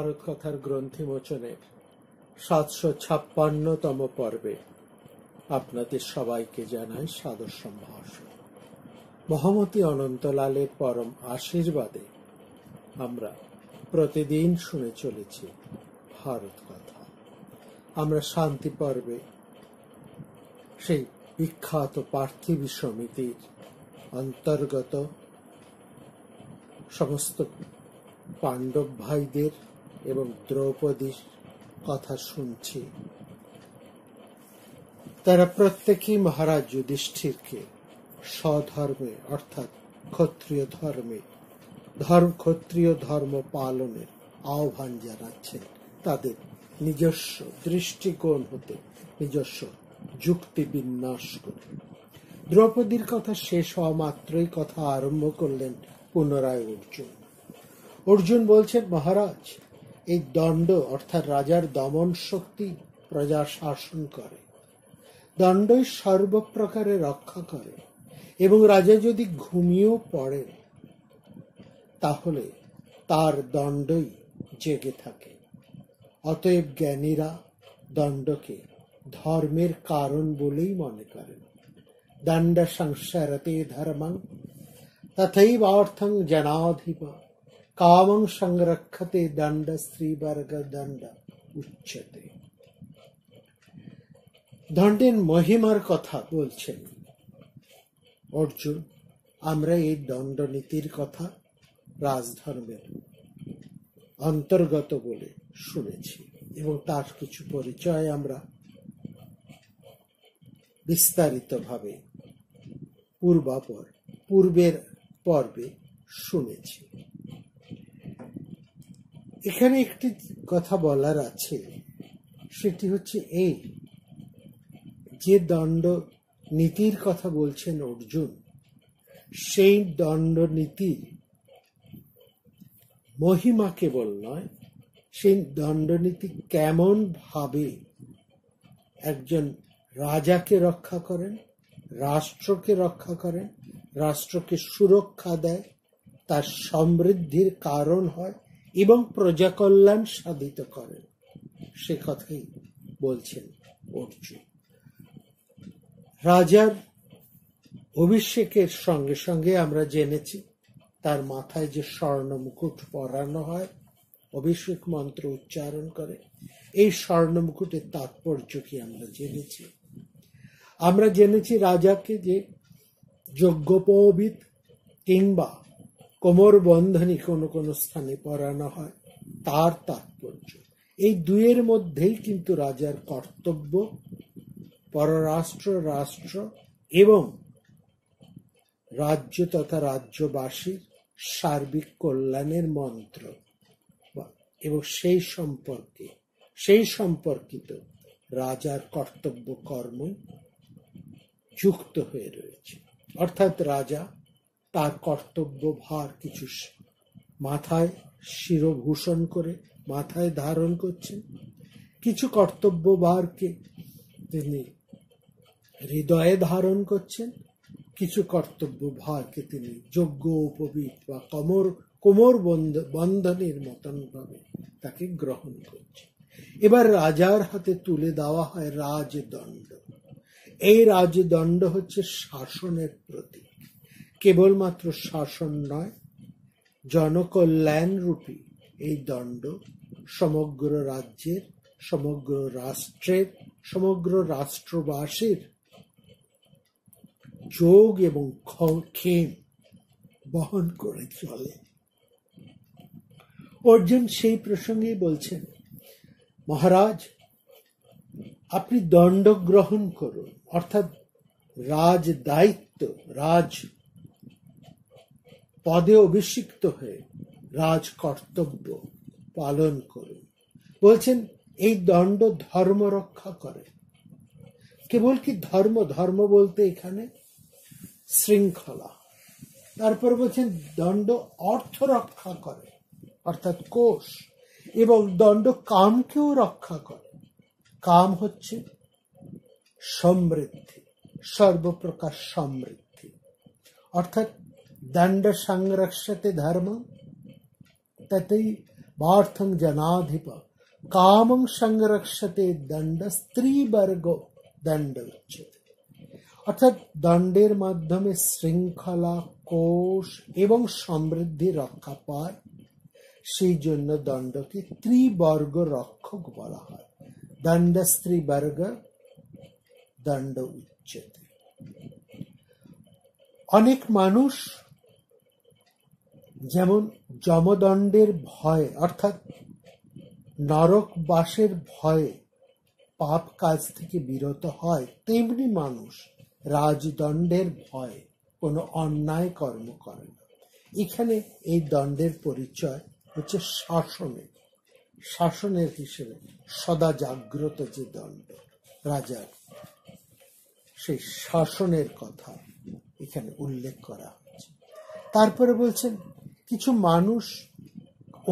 ভারত কথার গ্রন্থিমোচনের 756তম পর্বে আপনাদের সবাইকে জানাই সাদর সম্ভাষণ। মহামতি অনন্তলালের পরম আশীর্বাদে আমরা প্রতিদিন শুনে চলেছি ভারত কথা। আমরা শান্তি পর্বে সেই বিখ্যাত পার্থিবী সমিতির অন্তর্গত সমস্ত পাণ্ডব ভাইদের এবং দ্রৌপদীর কথা শুনছি। তারা প্রত্যেকেই মহারাজ যুধিষ্ঠিরকে স্বধর্মে অর্থাৎ ক্ষত্রিয় ধর্মে ক্ষত্রিয় ধর্ম পালনের আহ্বান জানাচ্ছেন, তাদের নিজস্ব দৃষ্টিকোণ হতে নিজস্ব যুক্তি বিন্যাস করে। দ্রৌপদীর কথা শেষ হওয়া মাত্রই কথা আরম্ভ করলেন পুনরায় অর্জুন বলছেন, মহারাজ, এই দণ্ড অর্থাৎ রাজার দমন শক্তি প্রজা শাসন করে, দণ্ডই সর্বপ্রকারে রক্ষা করে, এবং রাজা যদি ঘুমিয়েও পড়েন তাহলে তার দণ্ডই জেগে থাকে। অতএব জ্ঞানীরা দণ্ডকে ধর্মের কারণ বলেই মনে করেন। দণ্ড সংসারতে ধর্মং তথৈব অর্থং জনাধিপ কামং সংরক্ষতে দণ্ড স্ত্রীবর্গ দণ্ড উচ্যতে। দণ্ডের মহিমার কথা বলছেন অর্জুন। আমরা এই দণ্ডনীতির কথা রাজধর্মের অন্তর্গত বলে শুনেছি এবং তার কিছু পরিচয় আমরা বিস্তারিতভাবে পূর্বের পর্বে শুনেছি। এখানে একটি কথা বলার আছে, সেটি হচ্ছে এই যে দণ্ড নীতির কথা বলছেন অর্জুন, সেই দণ্ডনীতির মহিমা কেবল নয়, সেই দণ্ডনীতি কেমন ভাবে একজন রাজাকে রক্ষা করেন, রাষ্ট্রকে রক্ষা করেন, রাষ্ট্রকে সুরক্ষা দেয়, তার সমৃদ্ধির কারণ হয় এবং প্রজা কল্যাণ সাধিত করেন, সে কথাই বলছেন অর্জুন। রাজার অভিষেকের সঙ্গে সঙ্গে আমরা জেনেছি তার মাথায় যে স্বর্ণ মুকুট পরানো হয়, অভিষেক মন্ত্র উচ্চারণ করে, এই স্বর্ণ মুকুটের তাৎপর্য কি আমরা জেনেছি। আমরা জেনেছি রাজাকে যে যজ্ঞোপবীত কিংবা কোমর বন্ধনী কোনো কোনো স্থানে পরানো হয়, তার তাৎপর্য। এই দুইয়ের মধ্যেই কিন্তু রাজার কর্তব্য পররাষ্ট্র, রাষ্ট্র এবং রাজ্য তথা রাজ্যবাসীর সার্বিক কল্যাণের মন্ত্র এবং সেই সম্পর্কিত রাজার কর্তব্য কর্ম যুক্ত হয়ে রয়েছে। অর্থাৎ রাজা তার কর্তব্য ভার কিছু মাথায় শিরভূষণ করে মাথায় ধারণ করছেন, কিছু কর্তব্য ভারকে তিনি হৃদয়ে ধারণ করছেন, কিছু কর্তব্য ভারকে তিনি যজ্ঞ উপবীত বা কোমর বন্ধনের মতন ভাবে তাকে গ্রহণ করছেন। এবার রাজার হাতে তুলে দেওয়া হয় রাজদণ্ড। এই রাজদণ্ড হচ্ছে শাসনের প্রতীক। কেবলমাত্র শাসন নয়, জনকল্যাণ রূপী এই দণ্ড সমগ্র রাজ্যের, সমগ্র রাষ্ট্রের, সমগ্র রাষ্ট্রবাসীর যোগ এবং ক্ষেম বহন করে চলে। অর্জুন সেই প্রসঙ্গেই বলছেন, মহারাজ, আপনি দণ্ড গ্রহণ করুন, অর্থাৎ রাজ দায়িত্ব, রাজ পদে অভিষিক্ত হয়ে রাজ কর্তব্য পালন করুন। বলছেন এই দণ্ড ধর্ম রক্ষা করে। কেবল কি ধর্ম বলতে এখানে শৃঙ্খলা। তারপর বলছেন দণ্ড অর্থ রক্ষা করে, অর্থাৎ কোষ, এবং দণ্ড কামকেও রক্ষা করে। কাম হচ্ছে সমৃদ্ধি, সর্বপ্রকার সমৃদ্ধি, অর্থাৎ দণ্ড সংরক্ষতে ধর্ম ততই বার্থং জনাধিপ কামং সংরক্ষতে দণ্ড স্ত্রীবর্গ দণ্ড উচ্যতে। অর্থাৎ দণ্ডের মাধ্যমে শৃঙ্খলা, কোষ এবং সমৃদ্ধি রক্ষা পায়, সেই জন্য দণ্ডকে ত্রিবর্গ রক্ষক বলা হয়। দণ্ড স্ত্রীবর্গ দণ্ড উচ্যতে। অনেক মানুষ যেমন যমদণ্ডের ভয়ে অর্থাৎ নরকবাসের ভয়ে পাপ কাজ থেকে বিরত হয়, তেমনি মানুষ রাজদণ্ডের ভয়ে কোনো অন্যায় কর্ম করে না। এখানে এই দণ্ডের পরিচয় হচ্ছে শাসনের হিসেবে সদা জাগ্রত যে দণ্ড রাজার, সেই শাসনের কথা এখানে উল্লেখ করা হচ্ছে। তারপরে বলছেন কিছু মানুষ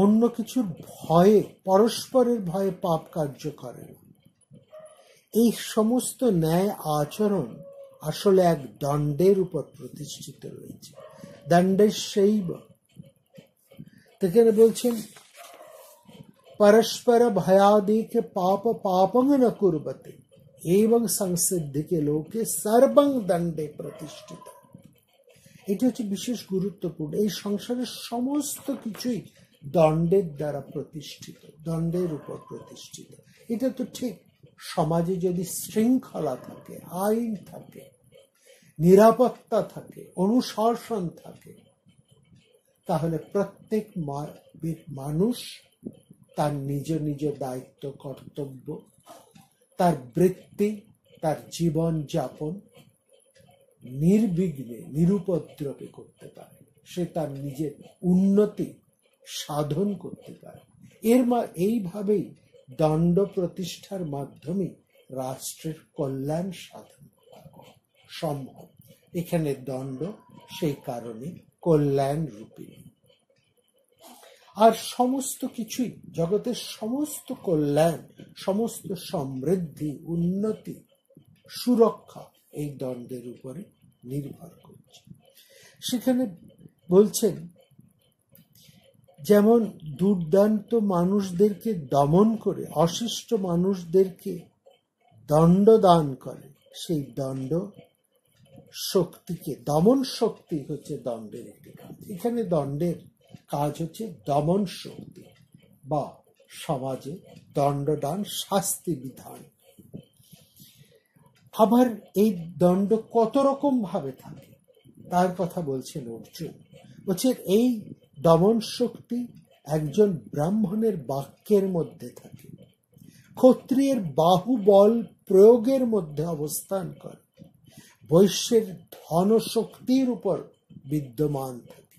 অন্য কিছুর ভয়ে, পরস্পরের ভয়ে পাপ কার্য করে না। এই সমস্ত ন্যায় আচরণ আসলে এক দণ্ডের উপর প্রতিষ্ঠিত রয়েছে, দণ্ডের শৈব। এখানে বলছেন পরস্পর ভয়াদিকে পাপ পাপং ন কুর্বতে এবং সংসিদ্ধিকে লোকে সর্বং দণ্ডে প্রতিষ্ঠিত। এটা হচ্ছে বিশেষ গুরুত্বপূর্ণ। এই সংসারের সমস্ত কিছুই দণ্ডের দ্বারা প্রতিষ্ঠিত, দণ্ডের উপর প্রতিষ্ঠিত। এটা তো ঠিক। সমাজে যদি শৃঙ্খলা থাকে, আইন থাকে, নিরাপত্তা থাকে, অনুশাসন থাকে, তাহলে প্রত্যেক মানুষ তার নিজ নিজ দায়িত্ব, কর্তব্য, তার বৃত্তি, তার জীবন যাপন নির্বিঘ্নে, নিরুপদ্রবে করতে পারে। সে তার নিজের উন্নতি সাধন করতে পারে। এইভাবেই দণ্ড প্রতিষ্ঠার মাধ্যমে রাষ্ট্রের কল্যাণ সাধন সম্ভব। এখানে দণ্ড সেই কারণে কল্যাণ রূপী। আর সমস্ত কিছুই, জগতের সমস্ত কল্যাণ, সমস্ত সমৃদ্ধি, উন্নতি, সুরক্ষা এই দণ্ডের উপরে নির্ভর করছে। সেখানে বলছেন যেমন দুর্দান্ত মানুষদেরকে দমন করে অশিষ্ট মানুষদেরকে দণ্ড দান করে, সেই দণ্ড শক্তিকে, দমন শক্তি হচ্ছে দণ্ডের একটি কাজ। এখানে দণ্ডের কাজ হচ্ছে দমন শক্তি বা সমাজে দণ্ডদান, শাস্তি বিধান। আবার এই দণ্ড কত রকম ভাবে থাকে তার কথা বলছেন অর্জুন। বলছেন এই দমন শক্তি একজন ব্রাহ্মণের বাক্যের মধ্যে থাকে, ক্ষত্রিয়ের বাহুবল প্রয়োগের মধ্যে অবস্থান করে, বৈশ্যের ধন শক্তির উপর বিদ্যমান থাকে,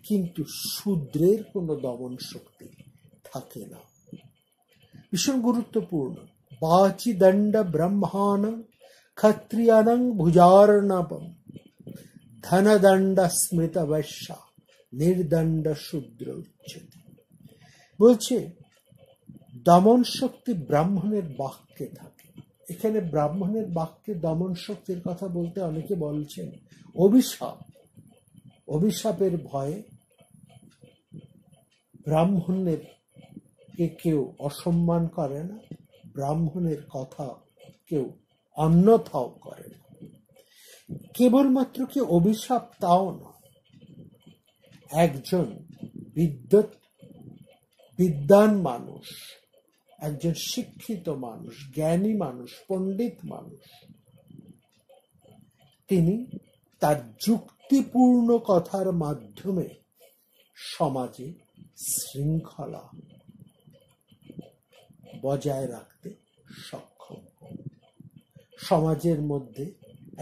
কিন্তু শূদ্রের কোনো দমন শক্তি থাকে না। ভীষণ গুরুত্বপূর্ণ। বাচি দণ্ড ব্রহ্মাণং ক্ষত্রিয়াণং ভুজার্ণবম ধনদণ্ড স্মৃত বৈশ্যা নির্দণ্ড শূদ্র উচ্যতে। বলছে দমন শক্তি ব্রাহ্মণের বাক্যে থাকে। এখানে ব্রাহ্মণের বাক্যে দমন শক্তির কথা বলতে অনেকে বলছেন অভিশাপ। অভিশাপের ভয়ে ব্রাহ্মণের কেউ অসম্মান করে না, ব্রাহ্মণের কথা কেউ অন্যথাও করে না। কেবলমাত্র কি অভিশাপ তাও না, একজন বিদ্বান মানুষ, একজন শিক্ষিত মানুষ, জ্ঞানী মানুষ, পণ্ডিত মানুষ, তিনি তার যুক্তিপূর্ণ কথার মাধ্যমে সমাজে শৃঙ্খলা বজায় রাখতে সক্ষম, সমাজের মধ্যে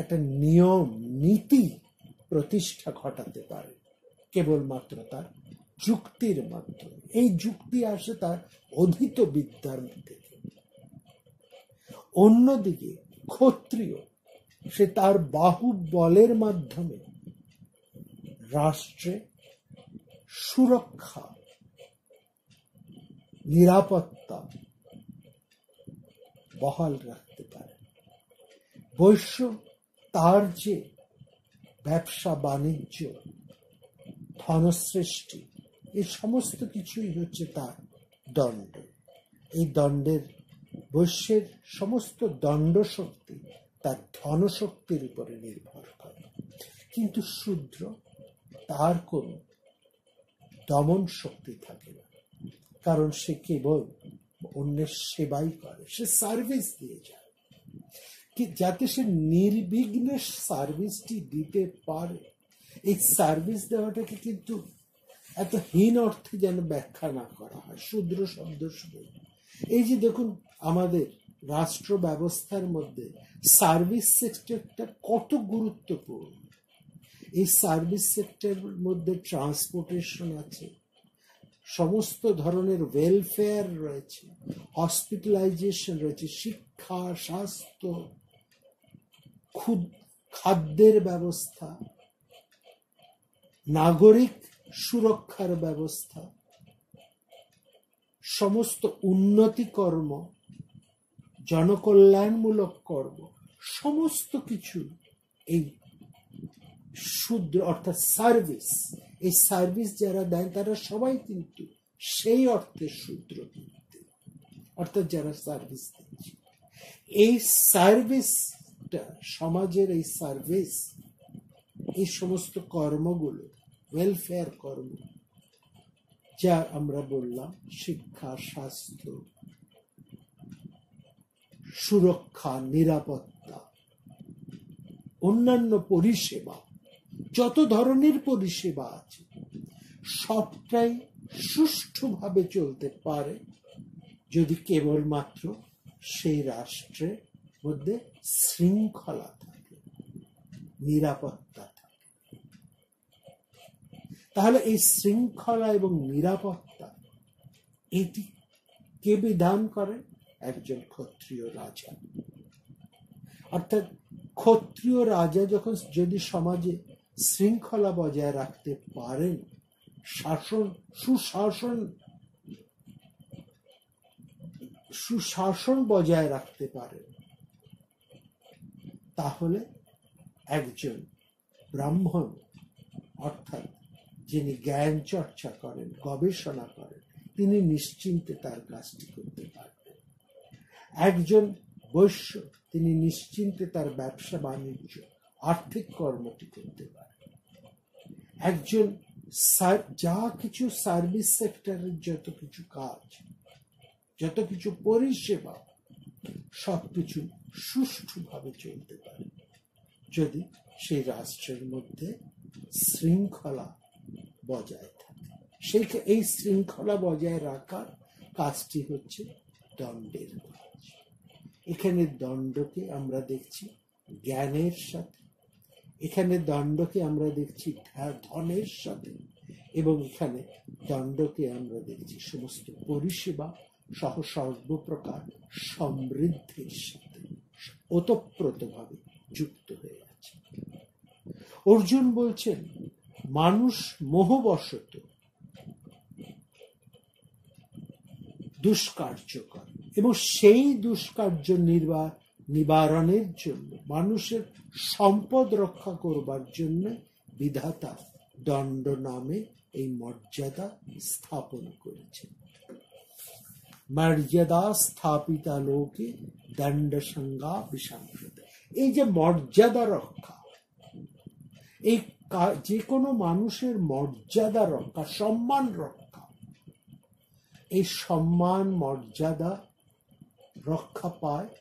একটা নিয়ম নীতি প্রতিষ্ঠা ঘটাতে পারে কেবলমাত্র তার যুক্তির মাধ্যমে। এই যুক্তি আসে তার অধীত বিদ্যার থেকে। অন্যদিকে ক্ষত্রিয়, সে তার বাহুবলের মাধ্যমে রাষ্ট্রে সুরক্ষা, নিরাপত্তা বহাল রাখতে পারে। বৈশ্য তার যে ব্যবসা বাণিজ্য, ধনসৃষ্টি এই সমস্ত কিছুই হচ্ছে তার দণ্ড। এই দণ্ডের বৈশ্যের সমস্ত দণ্ড শক্তি তার ধনশক্তির উপরে নির্ভর করে, কিন্তু শূদ্র তার কোন দমন শক্তি থাকে না, কারণ সে কেবল অন্যের সেবাই করে, সে সার্ভিস দিয়ে যায়, কি যাতে সে নির্বিঘ্নে সার্ভিসটি দিতে পারে। এই সার্ভিস দেওয়াটাকে কিন্তু এত হীন অর্থে যেন ব্যাখ্যা না করা হয় শূদ্র শব্দ শুনে। এই যে দেখুন আমাদের রাষ্ট্র ব্যবস্থার মধ্যে সার্ভিস সেক্টরটা কত গুরুত্বপূর্ণ। এই সার্ভিস সেক্টরের মধ্যে ট্রান্সপোর্টেশন আছে, সমস্ত ধরনের ওয়েলফেয়ার রয়েছে, হসপিটালাইজেশন রয়েছে, শিক্ষা, স্বাস্থ্য, খাদ্যের ব্যবস্থা, নাগরিক সুরক্ষার ব্যবস্থা, সমস্ত উন্নতি কর্ম, জনকল্যাণমূলক কর্ম, সমস্ত কিছু এই শূদ্র অর্থাৎ সার্ভিস, এই সার্ভিস যারা দেন তারা সবাই কিন্তু সেই অর্থে শূদ্র, অর্থাৎ যারা সার্ভিস দিচ্ছে। এই সার্ভিসটা সমাজের, এই সার্ভিস, এই সমস্ত কর্মগুলো ওয়েলফেয়ার কর্ম, যা আমরা বললাম শিক্ষা, স্বাস্থ্য, সুরক্ষা, নিরাপত্তা, অন্যান্য পরিষেবা, যত ধরনের পরিষেবা আছে সবটাই সুষ্ঠুভাবে চলতে পারে যদি কেবলমাত্র সেই রাষ্ট্রের মধ্যে শৃঙ্খলা থাকে, নিরাপত্তা থাকে। তাহলে এই শৃঙ্খলা এবং নিরাপত্তা এটি কে বিধান করেন? একজন ক্ষত্রিয় রাজা। অর্থাৎ ক্ষত্রিয় রাজা যখন যদি সমাজে শৃঙ্খলা বজায় রাখতে পারেন, সুশাসন বজায় রাখতে পারেন, তাহলে একজন ব্রাহ্মণ অর্থাৎ যিনি জ্ঞান চর্চা করেন, গবেষণা করেন, তিনি নিশ্চিন্তে তার কাজটি করতে পারবেন। একজন বৈশ্য তিনি নিশ্চিন্তে তার ব্যবসা বাণিজ্য, আর্থিক কর্মটি করতে পারেন। একজন যা কিছু সার্ভিস সেক্টরের যত কিছু কাজ, যত কিছু পরিষেবা, সবকিছু সুষ্ঠুভাবে চলতে পারে যদি সেই রাষ্ট্রের মধ্যে শৃঙ্খলা বজায় থাকে। এই শৃঙ্খলা বজায় রাখার কাজটি হচ্ছে দণ্ডের কাজ। এখানে দণ্ডকে আমরা দেখছি জ্ঞানের সাথে, এখানে দণ্ডকে আমরা দেখছি ধনের সাথে, এবং এখানে দণ্ডকে আমরা দেখছি সমস্ত পরিষেবা সহ সর্বপ্রকার সমৃদ্ধির সাথে ওতপ্রোতভাবে যুক্ত হয়ে আছে। অর্জুন বলছেন মানুষ মোহবশত দুষ্কার্য করে এবং সেই দুষ্কার্য নিবারণের জন্য, মানুষের সম্পদ রক্ষা করবার জন্য বিধাতা দণ্ড নামে এই মর্যাদা স্থাপন করেছেন। মর্যাদা স্থাপিতা লোকে দণ্ড সংজ্ঞা বিসংহৃত। এই যে মর্যাদা রক্ষা, এই যে কোনো মানুষের মর্যাদা রক্ষা, সম্মান রক্ষা, এই সম্মান মর্যাদা রক্ষা পায়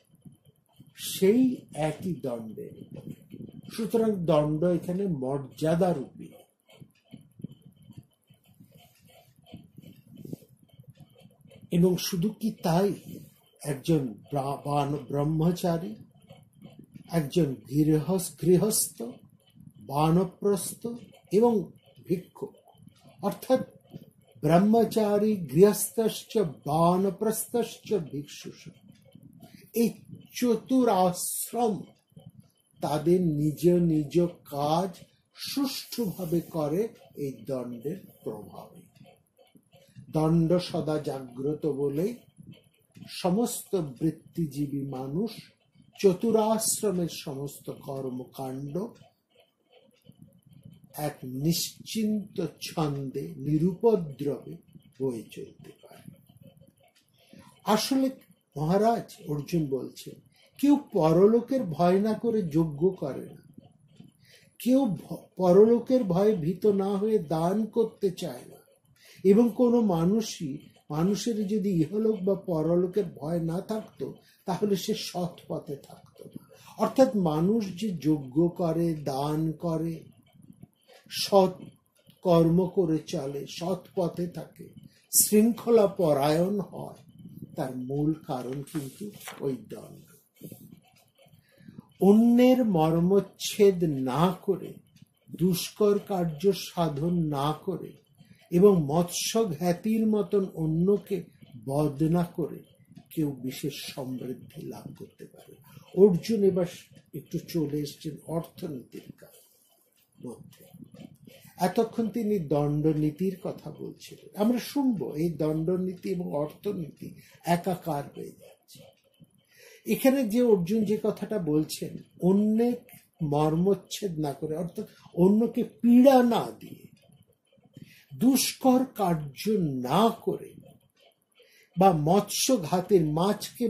সেই একই দণ্ডে। সুতরাং দণ্ড এখানে মর্যাদা রূপী। এবং শুধু কি তাই, একজন ব্রহ্মচারী, একজন গৃহস্থ, বানপ্রস্থ এবং ভিক্ষুক, অর্থাৎ ব্রহ্মচারী, গৃহস্থশ্চ বানপ্রস্থশ্চ ভিক্ষুষ, এই চতুরাশ্রম তাদের নিজ নিজ কাজ সুষ্ঠুভাবে করে এই দণ্ডের প্রভাবে। দণ্ড সদা জাগ্রত বলে সমস্ত বৃত্তিজীবী মানুষ চতুরাশ্রমের সমস্ত কর্মকাণ্ড এক নিশ্চিন্ত ছন্দে নিরুপদ্রবে বয়ে চলতে পারে। আসলে মহারাজ, অর্জুন বলছেন, কেউ পরলোকের ভয় না করে যজ্ঞ করে না, কেউ পরলোকের ভয়ে ভীত না হয়ে দান করতে চায় না, এবং কোনো মানুষের যদি ইহলোক বা পরলোকের ভয় না থাকতো তাহলে সে সৎ পথে থাকতো না। অর্থাৎ মানুষ যে যজ্ঞ করে, দান করে, সৎ কর্ম করে চলে, সৎ পথে থাকে, শৃঙ্খলা পরায়ণ হয়, তার মূল কারণ কিন্তু ওই দণ্ড। অন্যের মর্মচ্ছেদ না করে, দুষ্কর কার্য সাধন না করে এবং মৎস্য ঘাতির মতন অন্যকে বধ না করে কেউ বিশেষ সমৃদ্ধি লাভ করতে পারে। অর্জুন এবার একটু চলে এসছেন অর্থনীতির মধ্যে। এতক্ষণ তিনি দণ্ডনীতির কথা বলছিলেন। আমরা শুনবো এই দণ্ডনীতি এবং অর্থনীতি একাকার হয়ে যাচ্ছে। এখানে যে অর্জুন যে কথাটা বলছেন, অন্যের মর্মচ্ছেদ না করে, অর্থাৎ অন্যকে পীড়া না দিয়ে, দুষ্কর কার্য না করে, বা মৎস্য ঘাতের, মাছকে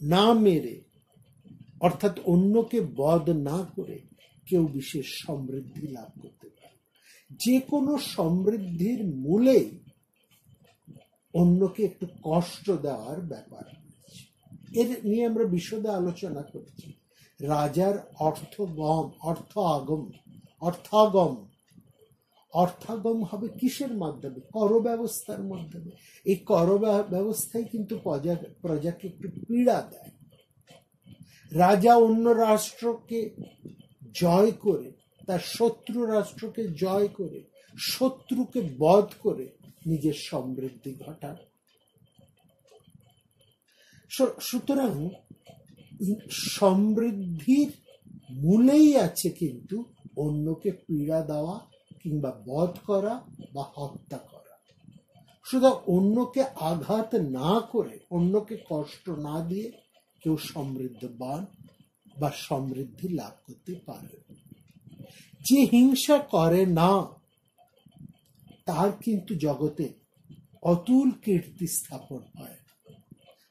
না মেরে, অর্থাৎ অন্যকে বধ না করে কেউ বিশেষ সমৃদ্ধি লাভ করতে পারে। যে কোনো সমৃদ্ধির মূলেই অন্যকে একটু কষ্ট দেওয়ার ব্যাপার রয়েছে। এর নিয়ে আমরা বিশদে আলোচনা করেছি। রাজার অর্থাগম হবে কিসের মাধ্যমে? কর ব্যবস্থার মাধ্যমে। এই কর ব্যবস্থায় কিন্তু প্রজাকে একটু পীড়া দেয়। রাজা অন্য রাষ্ট্রকে জয় করে, তার শত্রু রাষ্ট্রকে জয় করে, শত্রুকে বধ করে নিজের সমৃদ্ধি ঘটান। সুতরাং সমৃদ্ধির মূলেই আছে কিন্তু অন্যকে পীড়া দেওয়া কিংবা বধ করা বা হত্যা করা। সুতরাং অন্যকে আঘাত না করে, অন্যকে কষ্ট না দিয়ে কেউ সমৃদ্ধবান বা সমৃদ্ধি লাভ করতে পারে। যে হিংসা করে না তার কিন্তু জগতে অতুল কীর্তি স্থাপন হয়,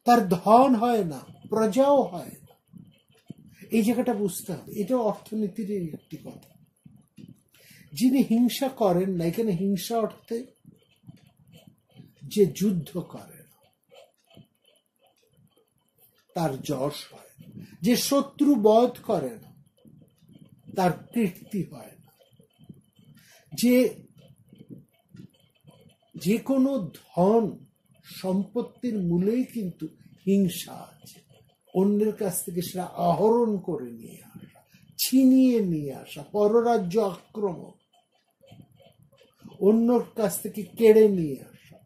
তার ধন হয় না, প্রজাও হয় না। এই জায়গাটা বুঝতে হবে। এটা অর্থনীতির একটি কথা। যিনি হিংসা করেন না, এখানে হিংসা অর্থে যে যুদ্ধ করে না তার যশ হয়, যে শত্রু বধ করে না তার কীর্তি হয় না, যে কোনো ধন সম্পত্তির মূলেই কিন্তু হিংসা আছে। অন্যের কাছ থেকে সেটা আহরণ করে নিয়ে আসা, ছিনিয়ে নিয়ে আসা, পররাজ্য আক্রমণ, অন্যর কাছ থেকে কেড়ে নিয়ে আসা,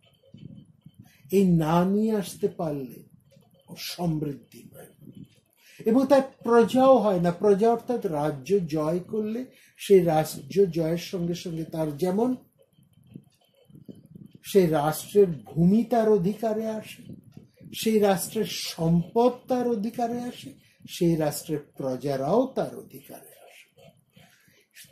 এই না নিয়ে আসতে পারলে সমৃদ্ধি হয় না। এবং তার প্রজাও হয় না। প্রজা অর্থাৎ রাজ্য জয় করলে সেই রাজ্য জয়ের সঙ্গে সঙ্গে তার যেমন সেই রাষ্ট্রের ভূমি তার অধিকারে আসে, সেই রাষ্ট্রের সম্পদ তার অধিকারে আসে, সেই রাষ্ট্রের প্রজারাও তার অধিকারে আসে।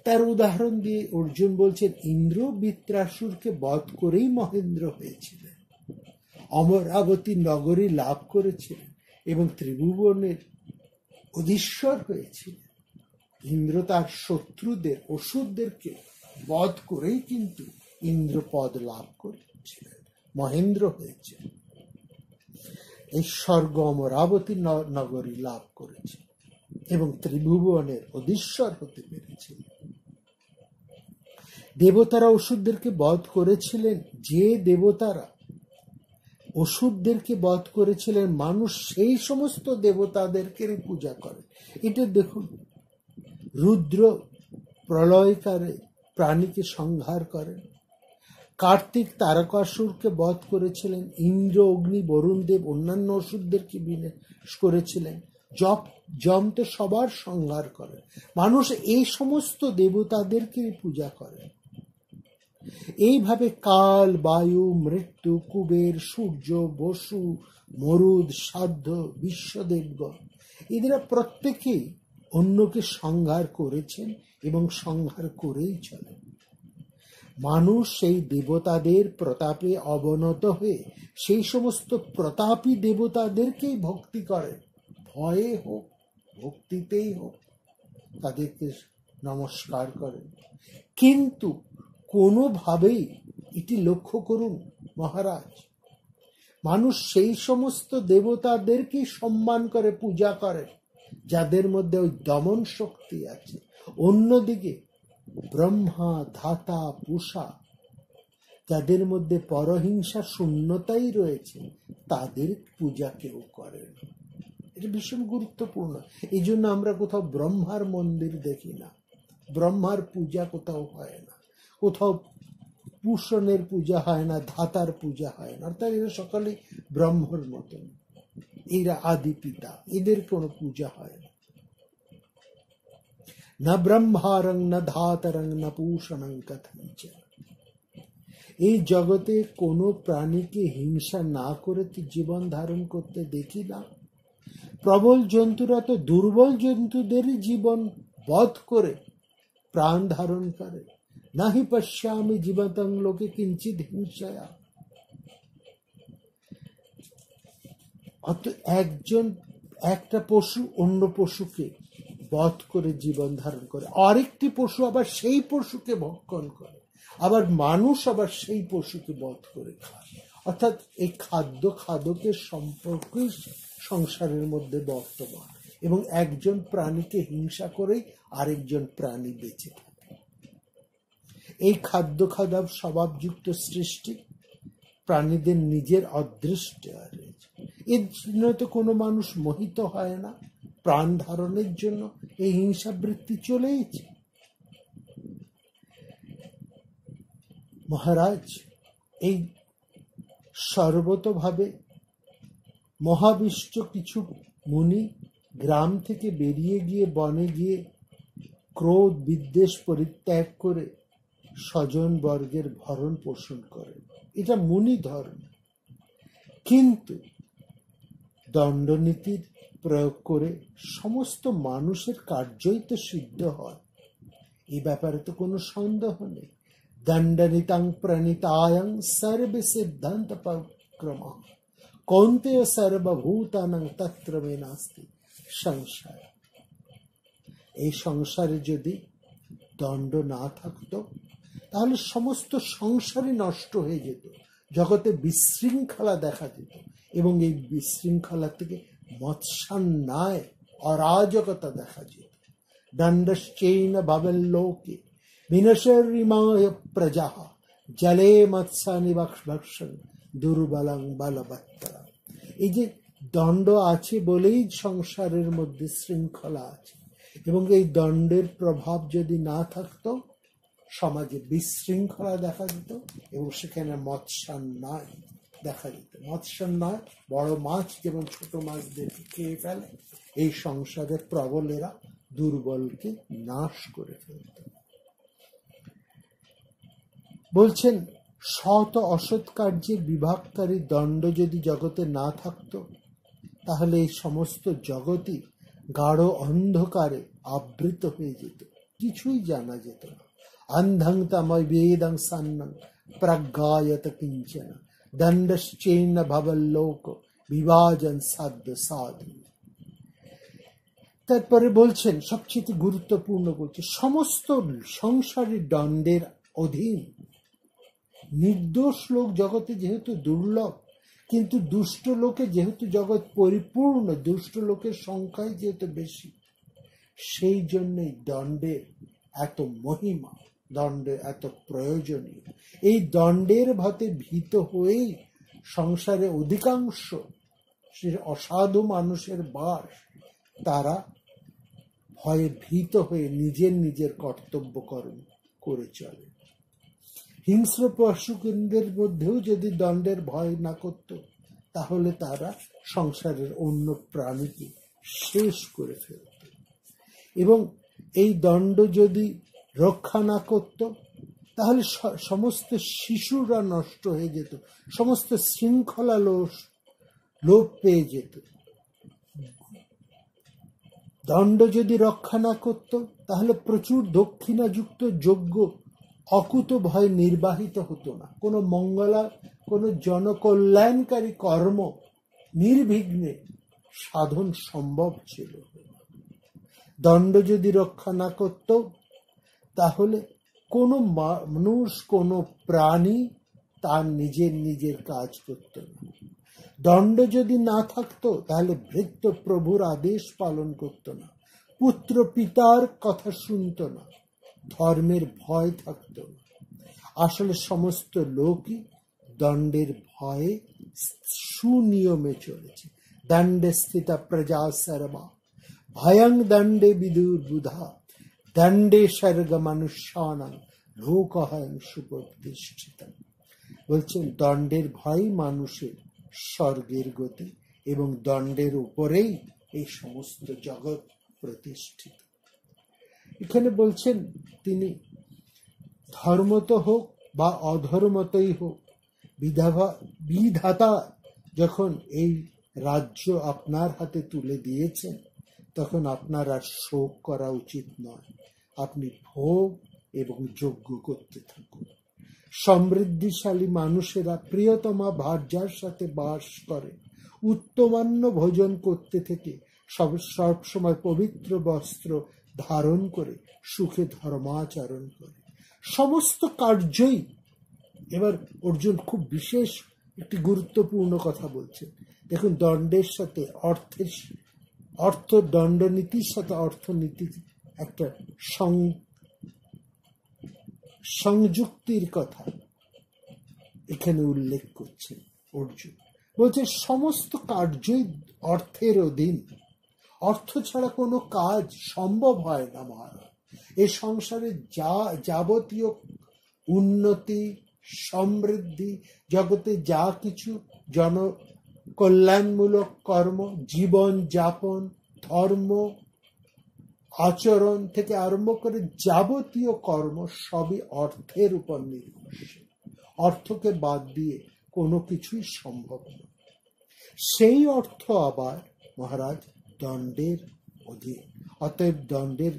তার উদাহরণ দিয়ে অর্জুন বলছেন, ইন্দ্র বৃত্রাসুরকে বধ করেই মহেন্দ্র হয়েছিলেন, অমরাবতী নগরী লাভ করেছিলেন এবং ত্রিভুবনের অধীশ্বর হয়েছিলেন। ইন্দ্র তার শত্রুদের, অসুরদেরকে বধ করেই কিন্তু ইন্দ্রপদ লাভ করেছিলেন, মহেন্দ্র হয়েছে। এই স্বর্গ অমরাবতী নগরী লাভ করেছে এবং ত্রিভুবনের অধীশ্বর হতে পেরেছিলেন। দেবতারা অসুরদেরকে বধ করেছিলেন। যে দেবতারা অসুরদেরকে বধ করেছিলেন, মানুষ সেই সমস্ত দেবতাদেরকে পূজা করে। এটা দেখুন, রুদ্র প্রলয়কারে প্রাণীকে সংহার করেন। কার্তিক তারকাসুরকে বধ করেছিলেন। ইন্দ্র, অগ্নি, বরুণ দেব অন্যান্য অসুরদেরকে বিনাশ করেছিলেন। যম তো সবার সংহার করেন। মানুষ এই সমস্ত দেবতাদেরকে পূজা করে। এইভাবে কাল, বায়ু, মৃত্যু, কুবের, সূর্য, বসু, মরুদ, সাধ্য, বিশ্বদেবগণ, এরা প্রত্যেকেই অন্যকে সংহার করেছেন এবং সংহার করেই চলেন। মানুষ সেই দেবতাদের প্রতাপে অবনত হয়ে সেই সমস্ত প্রতাপী দেবতাদেরকেই ভক্তি করে, ভয়ে হোক ভক্তিতেই হোক তাদেরকে নমস্কার করেন। কিন্তু কোনোভাবেই এটি লক্ষ্য করুন মহারাজ, মানুষ সেই সমস্ত দেবতাদেরকে সম্মান করে, পূজা করে যাদের মধ্যে ওই দমন শক্তি আছে। অন্যদিকে ব্রহ্মা, ধাতা, পূষা যাদের মধ্যে পরহিংসা শূন্যতাই রয়েছে, তাদের পূজা কেউ করে না। এটা ভীষণ গুরুত্বপূর্ণ। এই জন্য আমরা কোথাও ব্রহ্মার মন্দির দেখি না, ব্রহ্মার পূজা কোথাও হয় না, কোথাও পুষণের পূজা হয় না, ধাতার পূজা হয় না। অর্থাৎ এরা সকলে ব্রহ্মর মতন, এরা আদি পিতা, এদের কোনো পূজা হয় না। না ব্রহ্মারং না ধাতারং না পুষণং কথঞ্চ। এই জগতে কোনো প্রাণীকে হিংসা না করে তো জীবন ধারণ করতে দেখি না। প্রবল জন্তুরা তো দুর্বল জন্তুদের জীবন বধ করে প্রাণ ধারণ করে। নাহি পশ্যামি জীবতং লোকে কিঞ্চিৎ হিংসায়া। একটা পশু অন্য পশুকে বধ করে জীবন ধারণ করে, আরেকটি পশু আবার সেই পশুকে ভক্ষণ করে, আবার মানুষ আবার সেই পশুকে বধ করে খায়। অর্থাৎ এই খাদ্য খাদকের সম্পর্কই সংসারের মধ্যে বর্তমান, এবং একজন প্রাণীকে হিংসা করেই আরেকজন প্রাণী বেঁচে থাকে। এই খাদ্য খাদক স্বভাবযুক্ত সৃষ্টি প্রাণীদের নিজের অদৃষ্ট রয়েছে। এর জন্য তো কোনো মানুষ মোহিত হয় না, প্রাণ ধারণের জন্য এই হিংসাবৃত্তি চলেইছে। মহারাজ, এই সর্বতভাবে মহাবিষ্ট কিছু মুনি গ্রাম থেকে বেরিয়ে গিয়ে বনে গিয়ে ক্রোধ বিদ্বেষ পরিত্যাগ করে স্বজন বর্গের ভরণ পোষণ করেন, এটা মুনি ধর্ম। কিন্তু দণ্ডনীতির প্রয়োগ করে সমস্ত মানুষের কার্যই তো সিদ্ধ হয়, এই ব্যাপারে তো কোনো সন্দেহ নেই। দণ্ডনীতাং প্রণীতায়ং সর্বে সিদ্ধান্ত পক্রমঃ কৌন্তেয় সর্বভূতানাং তত্র মে নাস্তি সংশয়। এই সংসারে যদি দণ্ড না থাকতো তাহলে সমস্ত সংসারই নষ্ট হয়ে যেত, জগতে বিশৃঙ্খলা দেখা যেত, এবং এই বিশৃঙ্খলা থেকে মৎসান্যায় অরাজকতা দেখা যেত। দণ্ডশ্চৈন ভবেল্লোকে বিনশরিমায় প্রজা জলে মৎস্যানি ভক্ষণ দুর্বলং বলবত্তরা। এই যে দণ্ড আছে বলেই সংসারের মধ্যে শৃঙ্খলা আছে, এবং এই দণ্ডের প্রভাব যদি না থাকতো সমাজে বিশৃঙ্খলা দেখা যেত, এবং সেখানে মৎস্যান্যায় দেখা যেত। মৎস্যান্যায় বড় মাছ যেমন ছোট মাছদেরকে খেয়ে ফেলে, এই সংসারের প্রবলেরা দুর্বলকে নাশ করে ফেলত। বলছেন, সৎ অসৎ কার্যের বিভাগকারী দণ্ড যদি জগতে না থাকতো তাহলে এই সমস্ত জগৎই গাঢ় অন্ধকারে আবৃত হয়ে যেত, কিছুই জানা যেত না। অন্ধং তময় বেদং সন্নং প্রজ্ঞায়ত কিঞ্চন দণ্ডশ্চৈন ভবল্লোক বিভাজন সাধ্য সাধু। তারপরে বলছেন, সবচেয়ে গুরুত্বপূর্ণ বলছে, সমস্ত সংসারী দণ্ডের অধীন। নির্দোষ লোক জগতে যেহেতু দুর্লভ, কিন্তু দুষ্ট লোকে যেহেতু জগৎ পরিপূর্ণ, দুষ্ট লোকের সংখ্যাই যেহেতু বেশি, সেই জন্যই দণ্ডের এত মহিমা, দণ্ডের এত প্রয়োজনীয়। এই দণ্ডের ভাতে ভীত হয়েই সংসারে অধিকাংশ অসাধু মানুষের বাস। তারা ভয়ে ভীত হয়ে নিজের নিজের কর্তব্য কর্ম করে চলে। হিংস্র পশুদের মধ্যেও যদি দণ্ডের ভয় না করত তাহলে তারা সংসারের অন্য প্রাণীকে শেষ করে ফেলত, এবং এই দণ্ড যদি রক্ষা না করত তাহলে সমস্ত শিশুরা নষ্ট হয়ে যেত, সমস্ত শৃঙ্খলা লোপ পেয়ে যেত। দণ্ড যদি রক্ষা না করত তাহলে প্রচুর দক্ষিণাযুক্ত যজ্ঞ অকুত ভয় নির্বাহিত হতো না। কোনো কোনো জনকল্যাণকারী কর্ম নির্বিঘ্নে সাধন সম্ভব ছিল। দণ্ড যদি রক্ষা না করত, তাহলে কোনো মানুষ, কোনো প্রাণী তার নিজের কাজ করত না। দণ্ড যদি না থাকতো, তাহলে ভৃত্য প্রভুর আদেশ পালন করত না, পুত্র পিতার কথা শুনত না, ধর্মের ভয় থাকতো না। আসলে সমস্ত লোকই দণ্ডের ভয়ে সুনিয়মে চলেছে। দণ্ডে স্থিতা প্রজা সর্বা ভয়ং দণ্ডে বিদুর্বুধা দণ্ডে স্বর্গ মনুষ্যানাং লোকহং সুপ্রতিষ্ঠিত। বলছেন দণ্ডের ভয় মানুষের স্বর্গের গতি, এবং দণ্ডের উপরেই এই সমস্ত জগৎ প্রতিষ্ঠিত। এখানে বলছেন তিনি ধর্মত হোক বা অধর্মতই হোক, বিধাতা যখন এই রাজ্য আপনার হাতে তুলে দিয়েছেন, তখন আপনার আর শোক করা উচিত নয়। আপনি ভোগ এবং যজ্ঞ করতে থাকুন। সমৃদ্ধিশালী মানুষেরা প্রিয়তমা ভার্যার সাথে বাস করে, উত্তমান্ন ভোজন করতে থেকে সব সময় পবিত্র বস্ত্র ধারণ করে সুখে ধর্মাচরণ করে। সমস্ত কার্যই, এবার অর্জুন খুব বিশেষ একটি গুরুত্বপূর্ণ কথা বলছেন। দেখুন, দণ্ডের সাথে দণ্ডনীতির সাথে অর্থনীতির একটা সংযুক্তির কথা এখানে উল্লেখ করছেন অর্জুন। বলছে সমস্ত কার্যই অর্থের অধীন। অর্থ ছাড়া কোনো কাজ সম্ভব হয় না মহারাজ। এই সংসারে যাবতীয় উন্নতি, সমৃদ্ধি, জগতে যা কিছু জনকল্যাণমূলক কর্ম, জীবন যাপন, ধর্ম আচরণ থেকে আরম্ভ করে যাবতীয় কর্ম সবই অর্থের উপর নির্ভরশীল। অর্থকে বাদ দিয়ে কোনো কিছুই সম্ভব নয়। সেই অর্থ আবার মহারাজ দণ্ডের অধীন। অতএব দণ্ডের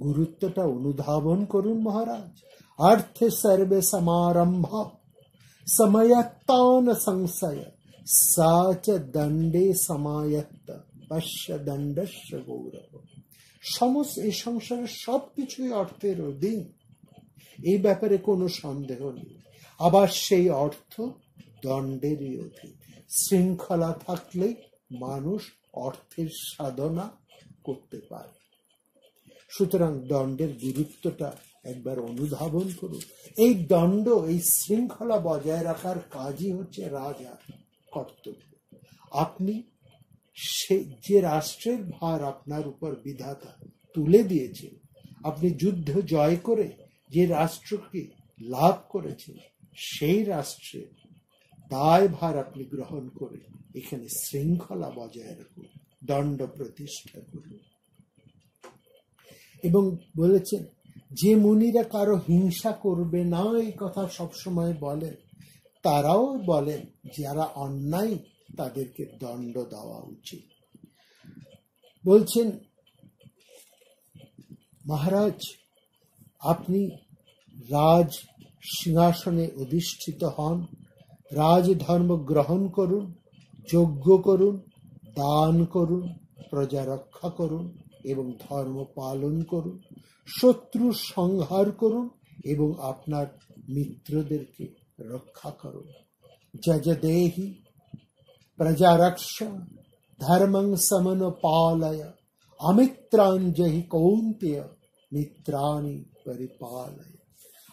গুরুত্বটা অনুধাবন করুন মহারাজ। অর্থে সর্বে সমারম্ভ সময়ত্তান সংশয় সাচ দণ্ডে সমায়ত্ত পশ্য দণ্ডস্য গৌরব। এই সংসারের সবকিছুই অর্থের অধীন, এই ব্যাপারে কোনো সন্দেহ নেই। আবার সেই অর্থ দণ্ডেরই অধীন। শৃঙ্খলা থাকলেই মানুষ অর্থের সাধনা করতে পারে। সুতরাং দণ্ডের গুরুত্বটা একবার অনুধাবন করুন। এই দণ্ড, এই শৃঙ্খলা বজায় রাখার কাজই হচ্ছে রাজার কর্তব্য। আপনি যে রাষ্ট্রের ভার আপনার উপর বিধাতা তুলে দিয়েছেন, আপনি যুদ্ধ জয় করে যে রাষ্ট্রকে লাভ করেছেন, সেই রাষ্ট্রের দায়ভার আপনি গ্রহণ করে এখানে শৃঙ্খলা বজায় রাখুন, দণ্ড প্রতিষ্ঠা করুন। এবং বলেছেন যে মুনিরা কারো হিংসা করবে না, এই কথা সবসময় বলেন, তারাও বলেন যারা অন্যায় তাদেরকে দণ্ড দেওয়া উচিত। বলছেন মহারাজ, আপনি রাজ সিংহাসনে অধিষ্ঠিত হন, রাজধর্ম গ্রহণ করুন, যজ্ঞ করুন, দান করুন, প্রজা রক্ষা করুন এবং ধর্ম পালন করুন, শত্রু সংহার করুন এবং আপনার মিত্রদেরকে রক্ষা করুন। যজদেহি প্রজা রক্ষা ধর্মং সমনুপালয় অমিত্রাঞ্জহি কৌন্তেয় মিত্রাণি পরিপালয়।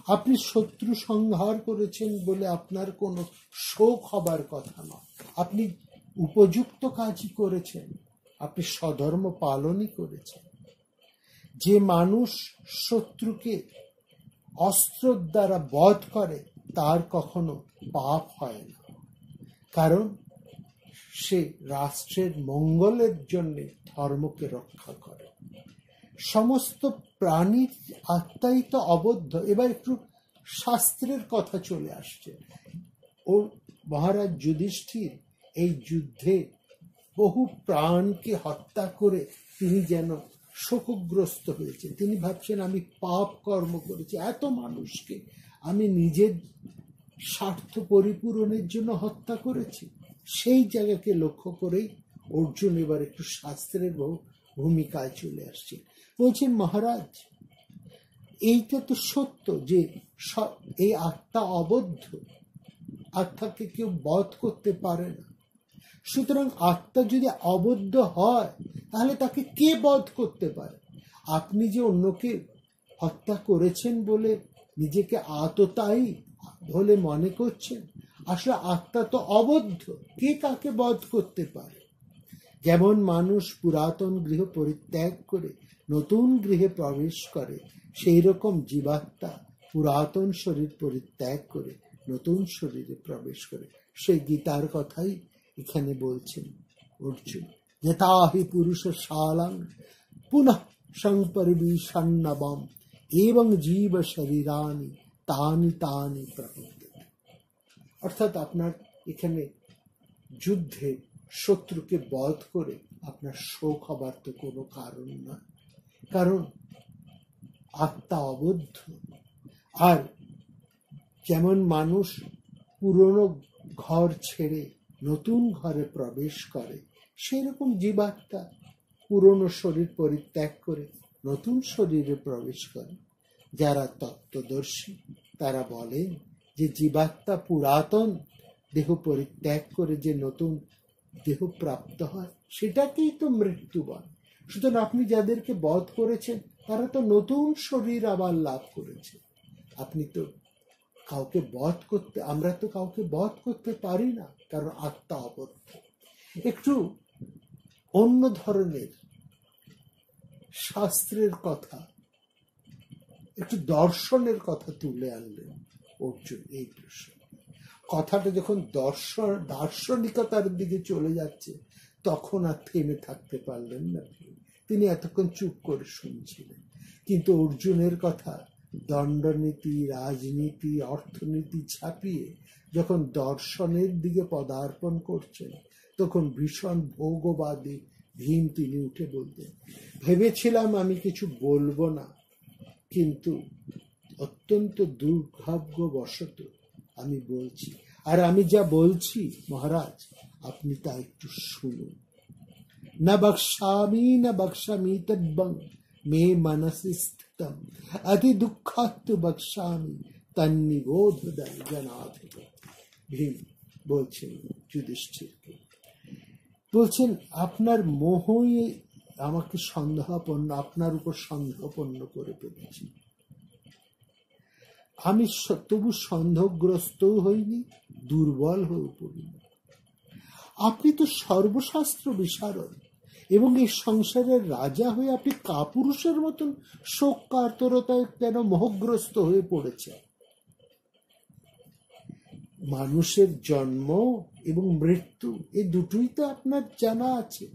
আপনি শত্রু সংহার করেছেন বলে আপনার কোনো শোক হবার কথা নয়। আপনি উপযুক্ত কাজই করেছেন, আপনি স্বধর্ম পালনই করেছেন। যে মানুষ শত্রুকে অস্ত্র দ্বারা বধ করে তার কখনো পাপ হয় না, কারণ সে রাষ্ট্রের মঙ্গলের জন্য ধর্মকে রক্ষা করে। সমস্ত প্রাণীর আত্মাই তো অবদ্ধ। এবার একটু শাস্ত্রের কথা চলে আসছে। ও মহারাজ যুধিষ্ঠির এই যুদ্ধে বহু প্রাণকে হত্যা করে তিনি যেন শোকগ্রস্ত হয়েছেন। তিনি ভাবছেন আমি পাপ কর্ম করেছি, এত মানুষকে আমি নিজের স্বার্থ পরিপূরণের জন্য হত্যা করেছি। সেই জায়গাকে লক্ষ্য করেই অর্জুন এবার একটু শাস্ত্রের ভূমিকায় চলে আসছে। বলছেন মহারাজ, এইটা তো সত্য যে এই আত্মা অবদ্ধ, আত্মাকে কেউ বধ করতে পারে না। সুতরাং আত্মা যদি অবদ্ধ হয় তাহলে তাকে কে বধ করতে পারে? আপনি যে অন্যকে হত্যা করেছেন বলে নিজেকে আততায়ী বলে মনে করছেন, আসলে আত্মা তো অবদ্ধ, কে কাকে বধ করতে পারে? যেমন মানুষ পুরাতন গৃহ পরিত্যাগ করে নতুন গৃহে প্রবেশ করে, সেই রকম জীবাত্মা পুরাতন শরীর পরিত্যাগ করে নতুন শরীরে প্রবেশ করে। সেই গীতার কথাই এখানে বলছেন অর্জুন, যথাহি পুরুষ শালাং পুনঃ সংপরিবিষন্নবম এবং জীব শরীরানি তানি তানি প্রবর্ততে। অর্থাৎ আপনার এখানে যুদ্ধে শত্রুকে বধ করে আপনার শোক হবার তো কোনো কারণ না, কারণ আত্মা অবদ্ধ। আর যেমন মানুষ পুরনো ঘর ছেড়ে নতুন ঘরে প্রবেশ করে, সেই রকম জীবাত্মা পুরনো শরীর পরিত্যাগ করে নতুন শরীরে প্রবেশ করে। যারা তত্ত্বদর্শী তারা বলেন যে জীবাত্মা পুরাতন দেহ পরিত্যাগ করে যে নতুন দেহ প্রাপ্ত হয় সেটাকেই তো মৃত্যু বলে। সুতরাং আপনি যাদেরকে বধ করেছেন তারা তো নতুন শরীর আবার লাভ করেছে। আপনি তো কাউকে বধ করতে, আমরা তো কাউকে বধ করতে পারি না, কারণ আত্মা অবদ্ধ। একটু অন্য ধরনের শাস্ত্রের কথা, একটু দর্শনের কথা তুলে আনলেন অর্জুন এই প্রশ্নে। কথাটা যখন দার্শনিকতার দিকে চলে যাচ্ছে তখন আর থেমে থাকতে পারলেন না। তিনি এতক্ষণ চুপ করে শুনছিলেন, কিন্তু অর্জুনের কথা দণ্ডনীতি, রাজনীতি, অর্থনীতি ছাপিয়ে যখন দর্শনের দিকে পদার্পণ করছেন তখন ভীষণ ভোগবাদী ভীম তিনি উঠে বলতেন, ভেবেছিলাম আমি কিছু বলবো না, কিন্তু অত্যন্ত দুর্ভাগ্যবশত আমি বলছি। আর আমি যা বলছি মহারাজ আপনি তা একটু শুনুন। না বক্সামি না বক্সামি তদ্বং মে মনসি স্থিতম অতি দুঃখাত্তু বক্সামি তন্নিবোধ জনাধিপ। ভীম বলছেন যুধিষ্ঠিরকে, বলছেন আপনার মোহই আমাকে সন্দেহাপন্ন, আপনার উপর সন্দেহাপন্ন করে ফেলেছি। আমি তবু সন্দেহগ্রস্তও হইনি, দুর্বল হয়ে পড়িনি। আপনি তো সর্বশাস্ত্র বিশারদ এবং এই সংসারের রাজা হয়ে আপনি কাপুরুষের মতন শোক কাতরতায় কেন মোহগ্রস্ত হয়ে পড়েছে? মানুষের জন্ম এবং মৃত্যু এই দুটোই তো আপনার জানা আছে,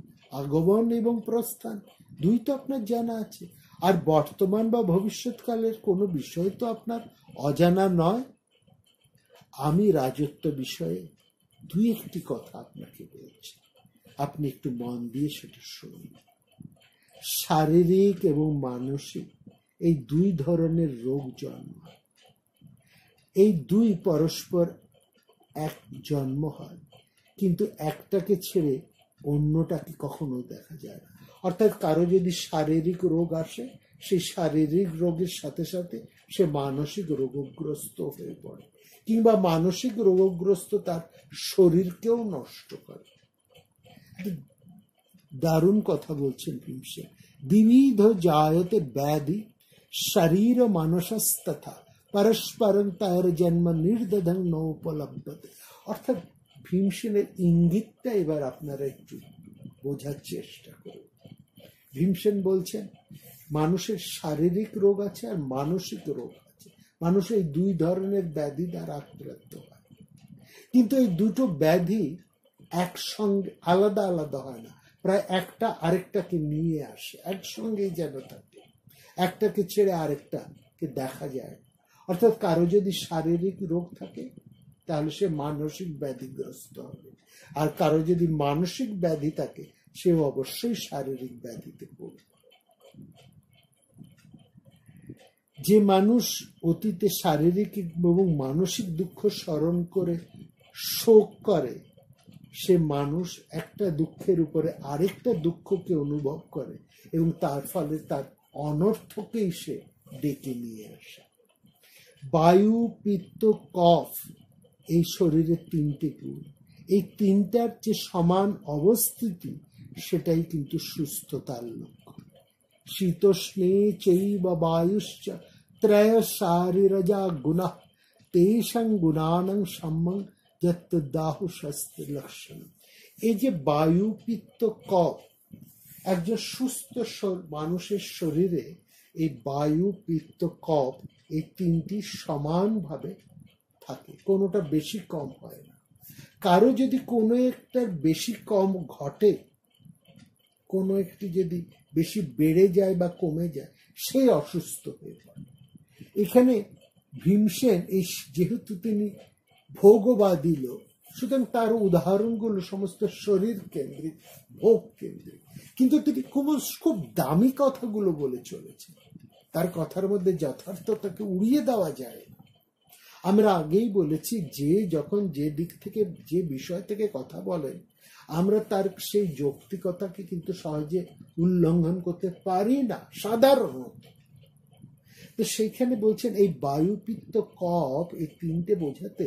আগমন এবং প্রস্থান দুই তো আপনার জানা আছে। আর বর্তমান বা ভবিষ্যৎকালের কোনো বিষয় তো আপনার অজানা নয়। আমি রাজত্ব বিষয়ে দুই একটি কথা আপনাকে বলছি, আপনি একটু মন দিয়ে সেটা শুনুন। শারীরিক এবং মানসিক এই দুই ধরনের রোগ জন্মায়, এই দুই পরস্পর এক জন্ম হয়, কিন্তু একটাকে ছেড়ে অন্যটাকে কখনো দেখা যায় না। অর্থাৎ কারো যদি শারীরিক রোগ আসে, সেই শারীরিক রোগের সাথে সাথে সে মানসিক রোগগ্রস্ত হয়ে পড়ে, কিংবা মানসিক রোগগ্রস্ত তার শরীরকেও নষ্ট করে। দারুণ কথা বলছেন ভীমসেন, বিবিধ জায়তে ব্যাধি শরীর মানসস্তথা পরস্পরং তার জন্ম নির্দধং নোপলব্ধতে। অর্থাৎ ভীমসেনের ইঙ্গিতটা এবার আপনারা একটু বোঝার চেষ্টা করুন। ভীমসেন বলছেন মানুষের শারীরিক রোগ আছে আর মানসিক রোগ আছে। মানুষ এই দুই ধরনের ব্যাধি দ্বারা আক্রান্ত হয়, কিন্তু এই দুটো ব্যাধি একসঙ্গে আলাদা আলাদা হয় না, প্রায় একটা আরেকটাকে নিয়ে আসে, একসঙ্গেই যেন থাকে, একটাকে ছেড়ে আরেকটাকে দেখা যায়। অর্থাৎ কারো যদি শারীরিক রোগ থাকে তাহলে সে মানসিক ব্যাধিগ্রস্ত হবে, আর কারো যদি মানসিক ব্যাধি থাকে সেও অবশ্যই শারীরিক ব্যাধিতে পড়বে। যে মানুষ অতীতে শারীরিক এবং মানসিক দুঃখ স্মরণ করে শোক করে, সে মানুষ একটা দুঃখের উপরে আরেকটা দুঃখকে অনুভব করে এবং তার ফলে তার অনর্থকেই সে ডেকে নিয়ে আসে। বায়ু, পিত্ত, কফ এই শরীরের তিনটে গুণ, এই তিনটার যে সমান অবস্থিতি সেটাই কিন্তু সুস্থতার লক্ষণ। শীতোষ্ণে চৈব বায়ুশ্চ ত্রয় শারীরজা গুণঃ তেষাং গুণানাং সম্যং যত দাহু শাস্ত্র লক্ষণ। এই যে বায়ু, পিত্ত, কফ, একজন সুস্থ মানুষের শরীরে এই বায়ু, পিত্ত, কফ এই তিনটি সমানভাবে থাকে, কোনোটা বেশি কম হয় না। কারো যদি কোনো একটার বেশি কম ঘটে, কোনো একটি যদি বেশি বেড়ে যায় বা কমে যায়, সে অসুস্থ হয়ে পড়ে। এখানে ভীমসেন এই যেহেতু তিনি ভোগবাদী লোক, সুতরাং তার উদাহরণগুলো সমস্ত শরীর কেন্দ্রিক, ভোগ কেন্দ্রিক, কিন্তু তিনি খুব দামি কথাগুলো বলে চলেছেন। তার কথার মধ্যে যথার্থতাকে উড়িয়ে দেওয়া যায় না। আমরা আগেই বলেছি, যে যখন যে দিক থেকে যে বিষয় থেকে কথা বলেন, আমরা তার সেই যৌক্তিকতাকে কিন্তু সহজে উল্লঙ্ঘন করতে পারি না সাধারণত। তো সেইখানে বলছেন এই বায়ু, পিত্ত, কফ এই তিনটে বোঝাতে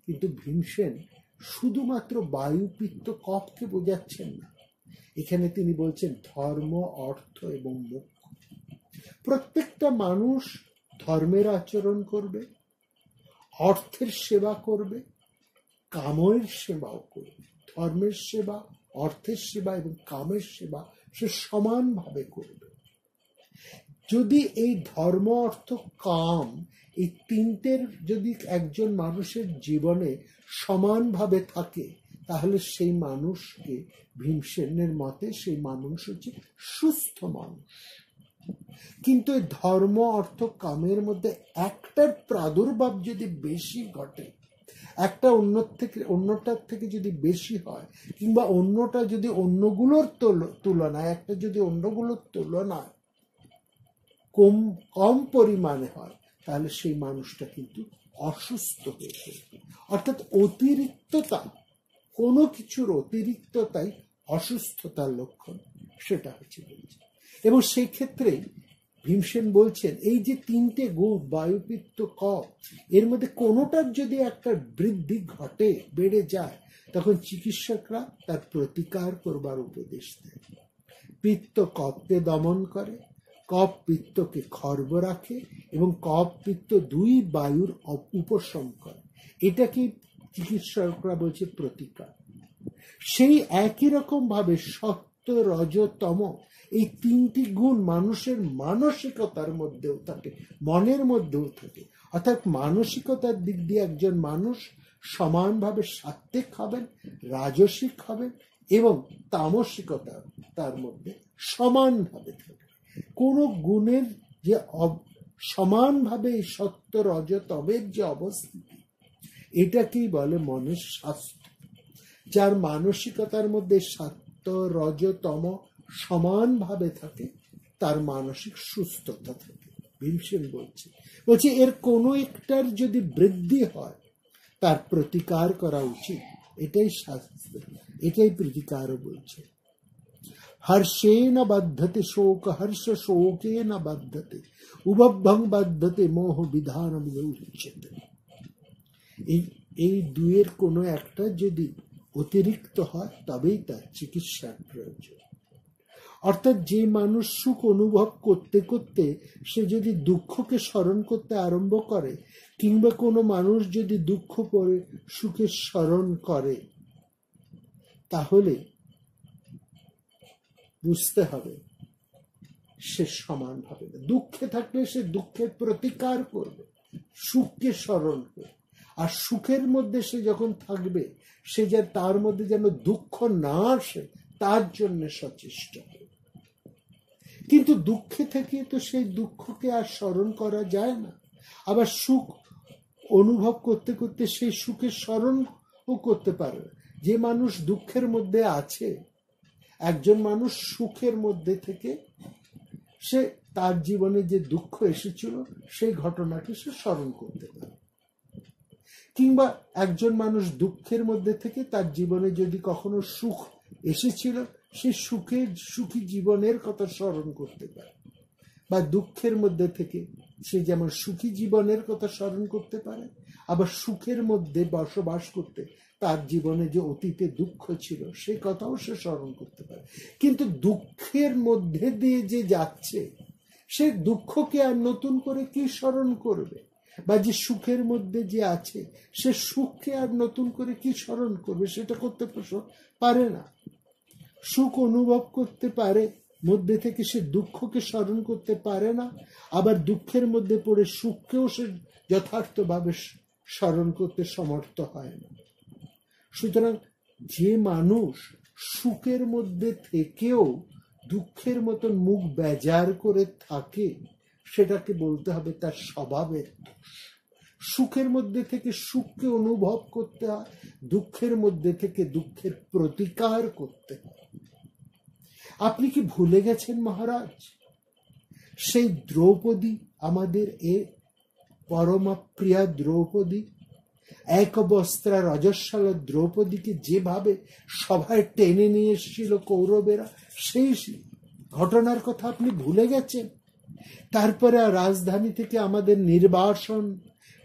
কিন্তু ভীমসেন শুধুমাত্র বায়ু, পিত্ত, কফকে বোঝাচ্ছেন না। এখানে তিনি বলছেন ধর্ম, অর্থ এবং মোক্ষ। প্রত্যেকটা মানুষ ধর্মের আচরণ করবে, অর্থের সেবা করবে, কামের সেবাও করবে। ধর্মের সেবা, অর্থের সেবা এবং কামের সেবা সে সমানভাবে করবে। যদি এই ধর্ম, অর্থ, কাম এই তিনটের যদি একজন মানুষের জীবনে সমানভাবে থাকে, তাহলে সেই মানুষকে ভীমসেনের মতে সেই মানুষ হচ্ছে সুস্থ মানুষ। কিন্তু এই ধর্ম, অর্থ, কামের মধ্যে একটার প্রাদুর্ভাব যদি বেশি ঘটে, একটা অন্যটার থেকে যদি বেশি হয়, কিংবা অন্যটা যদি অন্যগুলোর তুলনায় একটা যদি অন্যগুলোর তুলনায় কম পরিমাণে হয়, তাহলে সেই মানুষটা কিন্তু অসুস্থ হয়ে পড়বে। অর্থাৎ অতিরিক্ততা, কোনো কিছুর অতিরিক্ততাই অসুস্থতার লক্ষণ, সেটা হচ্ছে বলছে। এবং সেই ক্ষেত্রে ভীমসেন বলছেন এই যে তিনটে গুণ বায়ু, পিত্ত, কফ, এর মধ্যে কোনোটার যদি একটা বৃদ্ধি ঘটে, বেড়ে যায়, তখন চিকিৎসকরা তার প্রতিকার করবার উপদেশ দেয়। পিত্ত কফকে দমন করে, কফ পিত্তকে খর্ব রাখে এবং কফ, পিত্ত দুই বায়ুর উপশম করে। এটাকে চিকিৎসকরা বলছে প্রতিকার। সেই একই রকম ভাবে সত্য, রজ, তম এই তিনটি গুণ মানুষের মানসিকতার মধ্যেও থাকে, মনের মধ্যেও থাকে। অর্থাৎ মানসিকতার দিক দিয়ে একজন মানুষ সমানভাবে সাত্ত্বিক হবেন, রাজসিক হবেন এবং তামসিকতা তার মধ্যে সমানভাবে থাকে। কোন গুণের যে সমানভাবে সত্য, রজ, তমের যে অবস্থিতি, এটাকেই বলে মনের স্বাস্থ্য। যার মানসিকতার মধ্যে সত্য, রজ, তম সমানভাবে থাকে, তার মানসিক সুস্থতা থাকে। ভীমসেন বলছে এর কোনো একটার যদি বৃদ্ধি হয়, তার প্রতিকার করা উচিত। এটাই শাস্ত্র, এটাই প্রতিকারও বলছে। হর্ষেন বদ্ধতে শোক, হর্ষ শোকেন বদ্ধতে, উভভং বদ্ধতে মোহ বিধান উচ্যতে। এই দুয়ের কোনো একটা যদি অতিরিক্ত হয়, তবেই তার চিকিৎসার প্রয়োজন। অর্থাৎ যে মানুষ সুখ অনুভব করতে করতে সে যদি দুঃখকে স্মরণ করতে আরম্ভ করে, কিংবা কোনো মানুষ যদি দুঃখ পরে সুখের স্মরণ করে, তাহলে বুঝতে হবে সে সমান হবে না। দুঃখে থাকলে সে দুঃখের প্রতিকার করবে, সুখকে স্মরণ করবে। আর সুখের মধ্যে সে যখন থাকবে, সে যে তার মধ্যে যেন দুঃখ না আসে তার জন্য সচেষ্ট হবে। কিন্তু দুঃখে থেকে তো সেই দুঃখকে আর স্মরণ করা যায় না। আবার সুখ অনুভব করতে করতে সেই সুখের স্মরণও করতে পারে। যে মানুষ দুঃখের মধ্যে আছে, একজন মানুষ সুখের মধ্যে থেকে সে তার জীবনে যে দুঃখ এসেছিল সেই ঘটনাকে সে স্মরণ করতে পারে। কিংবা একজন মানুষ দুঃখের মধ্যে থেকে তার জীবনে যদি কখনো সুখ এসেছিল, সে সুখী জীবনের কথা স্মরণ করতে পারে। বা দুঃখের মধ্যে থেকে সে যেমন সুখী জীবনের কথা স্মরণ করতে পারে, আবার সুখের মধ্যে বসবাস করতে তার জীবনে যে অতীতে দুঃখ ছিল সেই কথাও সে স্মরণ করতে পারে। কিন্তু দুঃখের মধ্যে দিয়ে যে যাচ্ছে সে দুঃখকে আর নতুন করে কি স্মরণ করবে? বা যে সুখের মধ্যে যে আছে সে সুখকে আর নতুন করে কি স্মরণ করবে? সেটা করতে পারে না। সুখ অনুভব করতে পারে, মধ্যে থেকে সে দুঃখকে স্মরণ করতে পারে না, আবার দুঃখের মধ্যে পড়ে সুখকেও সে যথার্থভাবে স্মরণ করতে সমর্থ হয় না। সুতরাং যে মানুষ সুখের মধ্যে থেকেও দুঃখের মতন মুখ বেজার করে থাকে, সেটাকে বলতে হবে তার স্বভাবের দোষ। সুখের মধ্যে থেকে সুখকে অনুভব করতে হয়, দুঃখের মধ্যে থেকে দুঃখের প্রতিকার করতে হয়। আপনি কি ভুলে গেছেন মহারাজ, সেই দ্রৌপদী, আমাদের এ পরমা প্রিয়া দ্রৌপদী, এক বস্ত্রা রজস্বলা দ্রৌপদীকে যেভাবে সভায় টেনে নিয়ে এসেছিল কৌরবেরা, সেই ঘটনার কথা আপনি ভুলে গেছেন? তারপরে রাজধানী থেকে আমাদের নির্বাসন,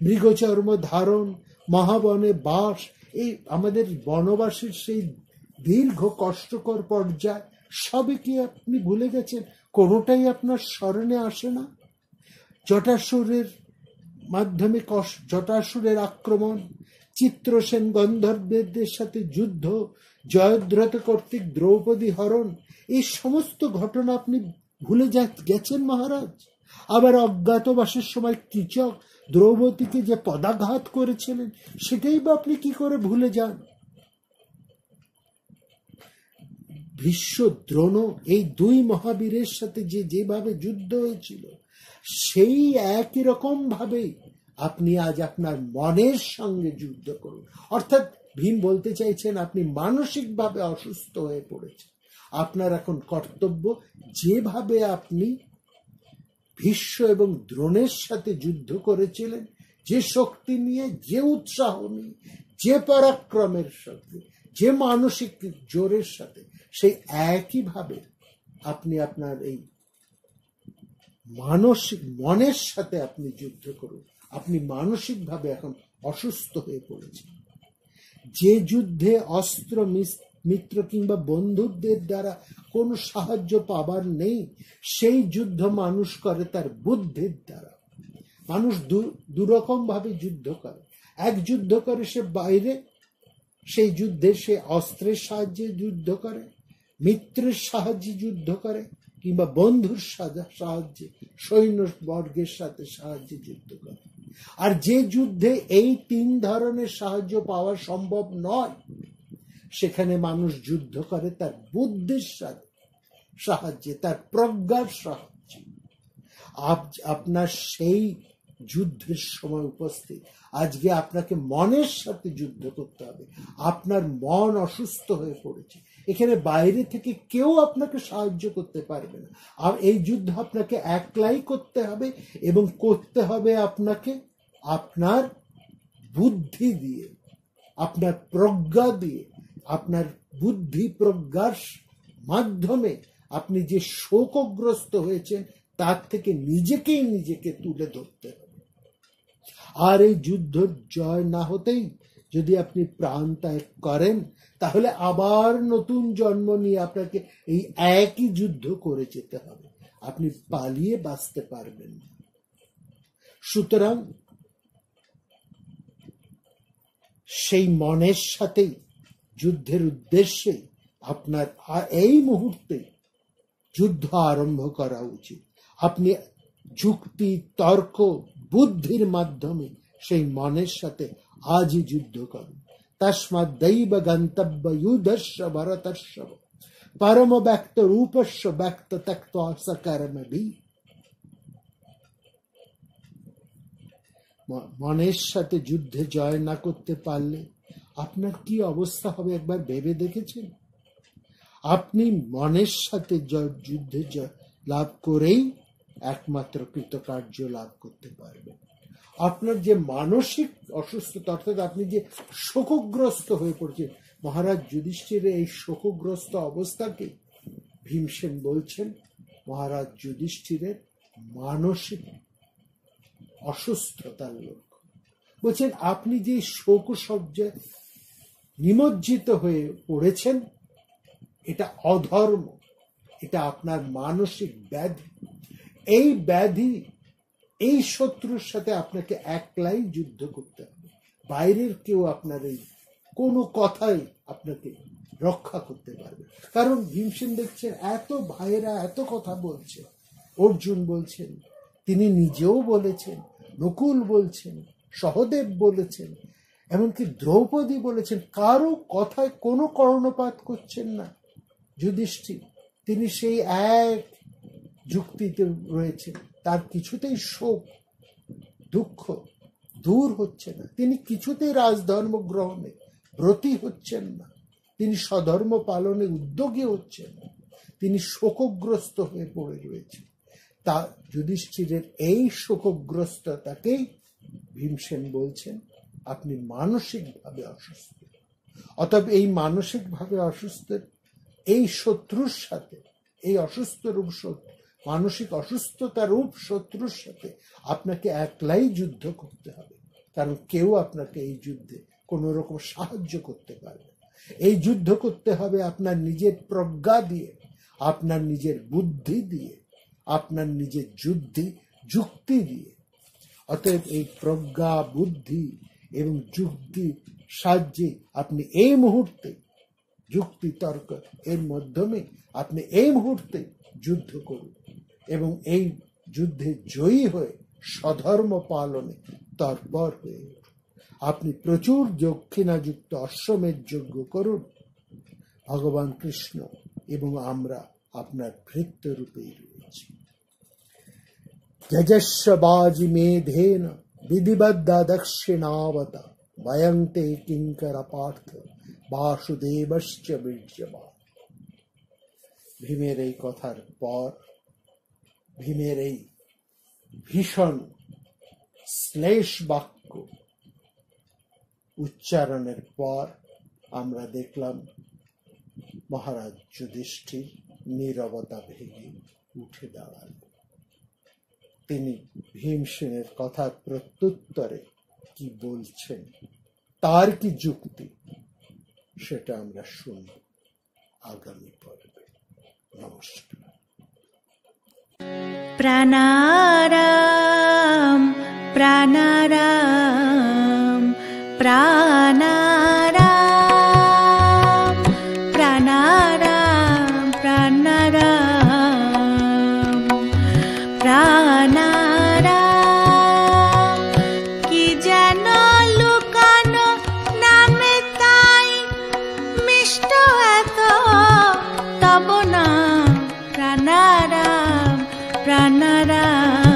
মৃগচর্ম ধারণ, মহাবনে বাস, এই আমাদের বনবাসের সেই দীর্ঘ কষ্টকর পর্যায় সবই কি আপনি ভুলে গেছেন? কোনোটাই আপনার স্মরণে আসে না? জটাসুরের মাধ্যমে জটাসুরের আক্রমণ, চিত্রসেন গন্ধর্বদের সাথে যুদ্ধ, জয়দ্রথ কর্তৃক দ্রৌপদী হরণ, এই সমস্ত ঘটনা আপনি ভুলে গেছেন মহারাজ? আবার অজ্ঞাতবাসের সময় কীচক দ্রৌপদীকে যে পদাঘাত করেছিলেন সেটাই বা আপনি কি করে ভুলে যান? ভীষ্ম, দ্রোণ, এই দুই মহাবীরের সাথে যেভাবে যুদ্ধ হয়েছিল, সেই একই রকম ভাবে আপনি আজ আপনার মনের সঙ্গে যুদ্ধ করুন। অর্থাৎ ভীম বলতে চাইছেন আপনি মানসিকভাবে অসুস্থ হয়ে পড়েছেন। আপনার এখন কর্তব্য, যেভাবে আপনি ভীষ্ম এবং দ্রোণের সাথে যুদ্ধ করেছিলেন, যে শক্তি নিয়ে, যে উৎসাহ নিয়ে, যে পরাক্রমের সাথে, যে মানসিক জোরের সাথে, সেই একইভাবে আপনি আপনার এই মানসিক মনের সাথে আপনি যুদ্ধ করুন। আপনি মানসিকভাবে এখন অসুস্থ হয়ে পড়েছেন। যে যুদ্ধে অস্ত্র মিত্র কিংবা বন্ধুদের দ্বারা কোনো সাহায্য পাবার নেই, সেই যুদ্ধ মানুষ করে তার বুদ্ধির দ্বারা। মানুষ দুরকম ভাবে যুদ্ধ করে। এক যুদ্ধ করে সে বাইরে, সেই যুদ্ধে সে অস্ত্রের সাহায্যে যুদ্ধ করে, মিত্রের সাহায্যে যুদ্ধ করে, কিংবা বন্ধুর সাহায্যে, সৈন্য বর্গের সাথে সাহায্যে যুদ্ধ করে। আর যে যুদ্ধে এই তিন ধরনের সাহায্য পাওয়া সম্ভব নয়, সেখানে মানুষ যুদ্ধ করে তার বুদ্ধির সাহায্যে, তার প্রজ্ঞার সাহায্যে। আপনার সেই যুদ্ধের সময় উপস্থিত। আজকে আপনাকে মনের সাথে যুদ্ধ করতে হবে। আপনার মন অসুস্থ হয়ে পড়েছে, এখানে বাইরে থেকে কেউ আপনাকে সাহায্য করতে পারবে না। আর এই যুদ্ধ আপনাকে একলাই করতে হবে, এবং করতে হবে আপনাকে আপনার বুদ্ধি দিয়ে, আপনার প্রজ্ঞা দিয়ে। আপনার বুদ্ধি প্রজ্ঞার মাধ্যমে আপনি যে শোকগ্রস্ত হয়েছেন তার থেকে নিজেকে তুলে ধরতে হবে। আর এই যুদ্ধ জয় না হতেই যদি আপনি প্রাণ ত্যাগ করেন, তাহলে আবার নতুন জন্ম নিয়ে আপনাকে এই একই যুদ্ধ করে যেতে হবে। আপনি পালিয়ে বাঁচতে পারবেন না। সুতরাং সেই মনের সাথেই যুদ্ধের উদ্দেশ্যে আপনার এই মুহূর্তে যুদ্ধ আরম্ভ করা উচিত। আপনি যুক্তি, তর্ক, বুদ্ধির মাধ্যমে সেই মনের সাথে আজই যুদ্ধ করুন। তস্মাৎ দৈব গন্তব্য যুদ্ধস্য ভরতস্য পরম ব্যক্ত রূপস্য ব্যক্ত ত্যক্ত্বা সকর্মভি। মনের সাথে যুদ্ধে জয় না করতে পারলে আপনার কি অবস্থা হবে একবার ভেবে দেখেছেন? আপনি মনের সাথে যুদ্ধে লাভ করেই একমাত্র কৃতকার্য লাভ করতে পারবেন। আপনার যে মানসিক অসুস্থতা, অর্থাৎ আপনি যে শোকগ্রস্ত হয়ে পড়ছেন, মহারাজ যুধিষ্ঠিরের এই শোকগ্রস্ত অবস্থাকে ভীমসেন বলছেন মহারাজ যুধিষ্ঠিরের মানসিক অসুস্থতার লক্ষণ। বলছেন আপনি যে শোকসজ্জায় নিমজ্জিত হয়ে পড়েছেন, এটা অধর্ম, এটা আপনার মানসিক ব্যাধি। এই ব্যাধি, এই শত্রুর সাথে আপনাকে একলাই যুদ্ধ করতে হবে। বাইরের কেউ আপনার এই কোনো কথাই আপনাকে রক্ষা করতে পারবে। কারণ ভীমসেন দেখছেন এত ভাইয়েরা এত কথা বলছে, অর্জুন বলছেন, তিনি নিজেও বলেছেন, নকুল বলছেন, সহদেব বলেছেন, এমনকি দ্রৌপদী বলেছেন, কারো কথায় কোনো কর্ণপাত করছেন না যুধিষ্ঠির। তিনি সেই এক যুক্তিতে রয়েছেন, তার কিছুতেই শোক দুঃখ দূর হচ্ছে না, তিনি কিছুতেই রাজধর্ম গ্রহণে ব্রতী হচ্ছেন না, তিনি স্বধর্ম পালনে উদ্যোগী হচ্ছেন না, তিনি শোকগ্রস্ত হয়ে পড়ে রয়েছেন। তা যুধিষ্ঠিরের এই শোকগ্রস্ততাকেই ভীমসেন বলছেন আপনি মানসিকভাবে অসুস্থ। অতএব এই মানসিকভাবে অসুস্থ এই শত্রুর সাথে, এই অসুস্থ রূপ মানসিক অসুস্থতা রূপ শত্রুর সাথে আপনাকে একলাই যুদ্ধ করতে হবে। কারণ কেউ আপনাকে এই যুদ্ধে কোনো রকম সাহায্য করতে পারবে। এই যুদ্ধ করতে হবে আপনার নিজের প্রজ্ঞা দিয়ে, আপনার নিজের বুদ্ধি দিয়ে, আপনার নিজের যুক্তি দিয়ে। অতএব এই প্রজ্ঞা, বুদ্ধি এবং যুক্তি সাহায্যে আপনি এই মুহূর্তে, যুক্তি তর্ক এর মাধ্যমে আপনি এই মুহূর্তে যুদ্ধ করুন এবং এই যুদ্ধে জয়ী হয়ে স্বধর্ম পালনে তৎপর হয়ে উঠুন। আপনি প্রচুর দক্ষিণাযুক্ত অশ্বমেধ যজ্ঞ করুন। ভগবান কৃষ্ণ এবং আমরা আপনার ভৃত্য রূপেই রয়েছি। যজস্ব বাজি মেধেন বিধিবদ্ধা দক্ষিণাবতা বয়ন্তে কিঙ্কর পার্থ বাসুদেবশ্চ বীর্যবান। ভীমের এই কথার পর, ভীমের এই ভীষণ শ্লেষ বাক্য উচ্চারণের পর আমরা দেখলাম মহারাজ যুধিষ্ঠির নীরবতা ভেঙে উঠে দাঁড়াল। তিনি ভীমসেনের কথার প্রত্যুত্তরে কি বলছেন, তার কি যুক্তি, সেটা আমরা শুনব আগামী পর্বে। নমস্কার। প্রাণারাম প্রাণারাম প্রাণারাম প্রাণারাম প্রাণারাম প্রাণারাম। কি যেন লুকানো নামে তাই মিষ্ট এত তব নাম প্রাণারাম প্রাণারাম।